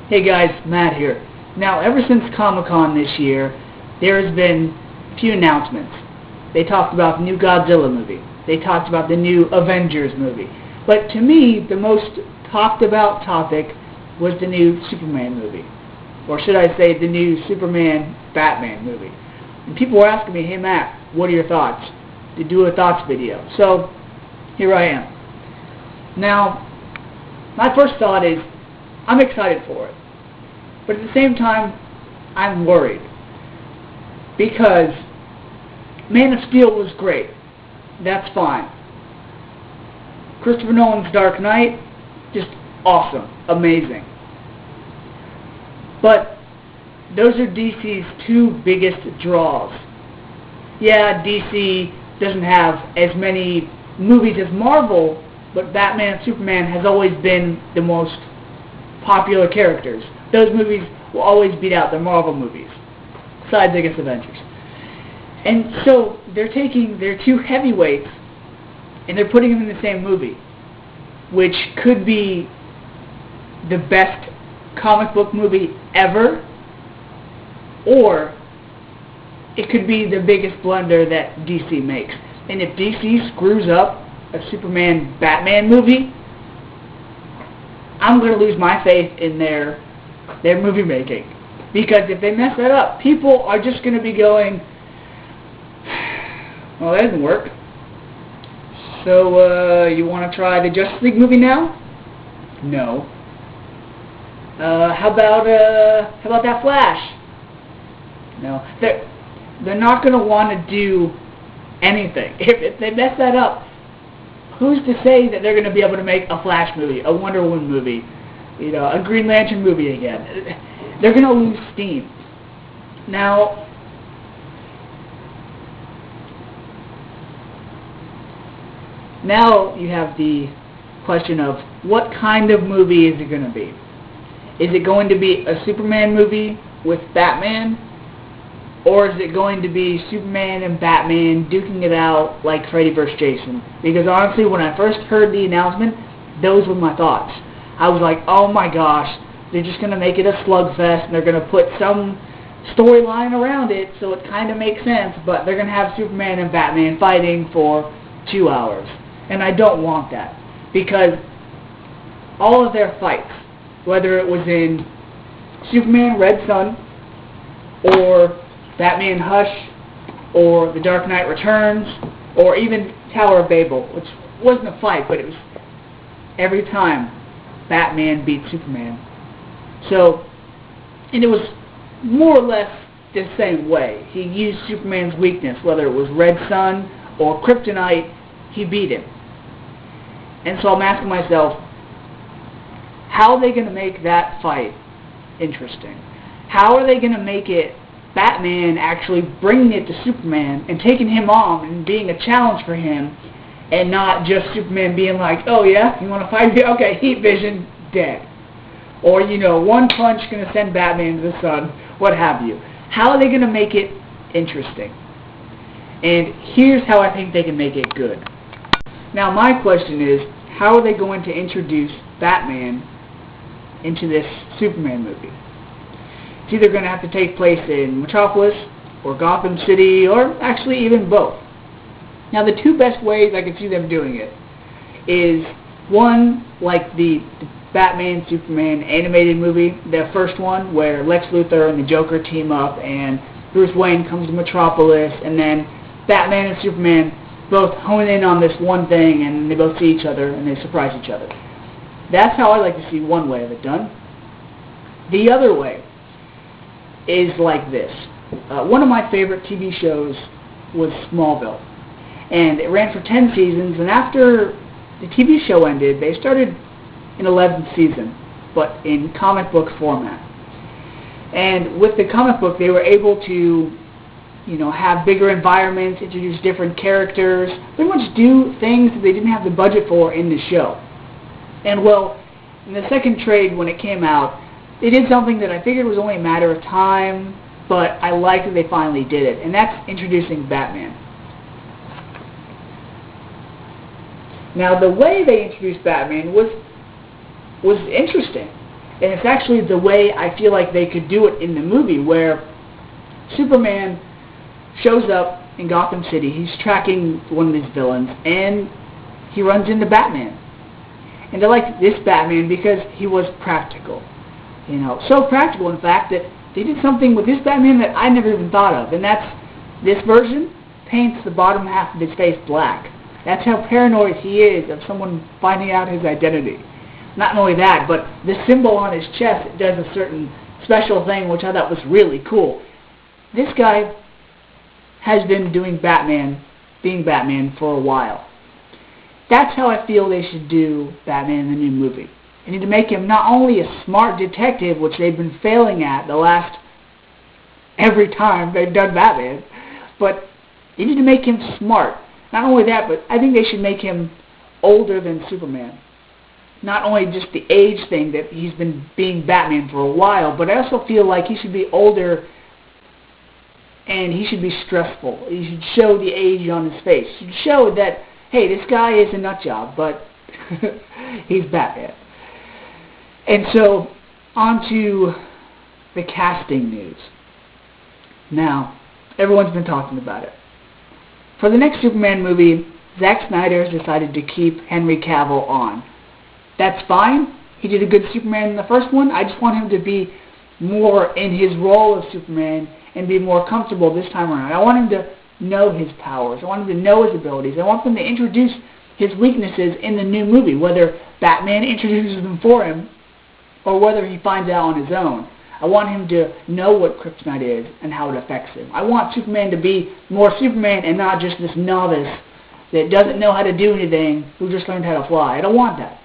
Hey guys, Matt here. Now, ever since Comic-Con this year, there has been a few announcements. They talked about the new Godzilla movie. They talked about the new Avengers movie. But to me, the most talked about topic was the new Superman movie. Or should I say, the new Superman-Batman movie. And people were asking me, hey Matt, what are your thoughts? To do a thoughts video. So, here I am. Now, my first thought is, I'm excited for it. But at the same time, I'm worried. Because Man of Steel was great. That's fine. Christopher Nolan's Dark Knight, just awesome. Amazing. But those are DC's two biggest draws. Yeah, DC doesn't have as many movies as Marvel, but Batman and Superman has always been the most popular characters. Those movies will always beat out the Marvel movies, besides, I guess, Avengers. And so they're taking their two heavyweights and they're putting them in the same movie, which could be the best comic book movie ever, or it could be the biggest blunder that DC makes. And if DC screws up a Superman-Batman movie, I'm going to lose my faith in their movie making. Because if they mess that up, people are just going to be going, well, that doesn't work. So, you want to try the Justice League movie now? No. How about that Flash? No. They're not going to want to do anything. If they mess that up, who's to say that they're going to be able to make a Flash movie, a Wonder Woman movie, a Green Lantern movie again? They're going to lose steam. Now, you have the question of what kind of movie is it going to be? Is it going to be a Superman movie with Batman? Or is it going to be Superman and Batman duking it out like Freddy vs. Jason? Because honestly, when I first heard the announcement, those were my thoughts. I was like, oh my gosh, they're just going to make it a slugfest, and they're going to put some storyline around it so it kind of makes sense, but they're going to have Superman and Batman fighting for 2 hours. And I don't want that. Because all of their fights, whether it was in Superman Red Son, or Batman Hush, or The Dark Knight Returns, or even Tower of Babel, which wasn't a fight, but it was every time Batman beat Superman. So, and it was more or less the same way. He used Superman's weakness, whether it was Red Sun or Kryptonite, he beat him. And so I'm asking myself, how are they going to make that fight interesting? How are they going to make it Batman actually bringing it to Superman and taking him on and being a challenge for him, and not just Superman being like, oh yeah, you want to fight me? Okay, heat vision, dead. Or, one punch going to send Batman to the sun, what have you. How are they going to make it interesting? And here's how I think they can make it good. Now my question is, how are they going to introduce Batman into this Superman movie? It's either going to have to take place in Metropolis, or Gotham City, or actually even both. Now the two best ways I can see them doing it is, one, like the Batman Superman animated movie, the first one, where Lex Luthor and the Joker team up, and Bruce Wayne comes to Metropolis, and then Batman and Superman both hone in on this one thing, and they both see each other, and they surprise each other. That's how I like to see one way of it done. The other way is like this. One of my favorite TV shows was Smallville, and it ran for 10 seasons, and after the TV show ended, they started an 11th season, but in comic book format. And with the comic book, they were able to have bigger environments, introduce different characters, pretty much do things that they didn't have the budget for in the show. And well, in the second trade, when it came out, they did something that I figured was only a matter of time, but I like that they finally did it, and that's introducing Batman. Now, the way they introduced Batman was interesting. And it's actually the way I feel like they could do it in the movie, where Superman shows up in Gotham City. He's tracking one of these villains, and he runs into Batman. And I liked this Batman because he was practical. You know, so practical, in fact, that they did something with this Batman that I never even thought of. And that's, this version paints the bottom half of his face black. That's how paranoid he is of someone finding out his identity. Not only that, but the symbol on his chest does a certain special thing, which I thought was really cool. This guy has been doing Batman, being Batman for a while. That's how I feel they should do Batman in the new movie. They need to make him not only a smart detective, which they've been failing at the last every time they've done Batman, but they need to make him smart. Not only that, but I think they should make him older than Superman. Not only just the age thing that he's been being Batman for a while, but I also feel like he should be older and he should be stressful. He should show the age on his face. He should show that, hey, this guy is a nutjob, but he's Batman. And so, on to the casting news. Now, everyone's been talking about it. For the next Superman movie, Zack Snyder has decided to keep Henry Cavill on. That's fine. He did a good Superman in the first one. I just want him to be more in his role of Superman and be more comfortable this time around. I want him to know his powers. I want him to know his abilities. I want them to introduce his weaknesses in the new movie, whether Batman introduces them for him or whether he finds out on his own. I want him to know what kryptonite is and how it affects him. I want Superman to be more Superman and not just this novice that doesn't know how to do anything, who just learned how to fly. I don't want that.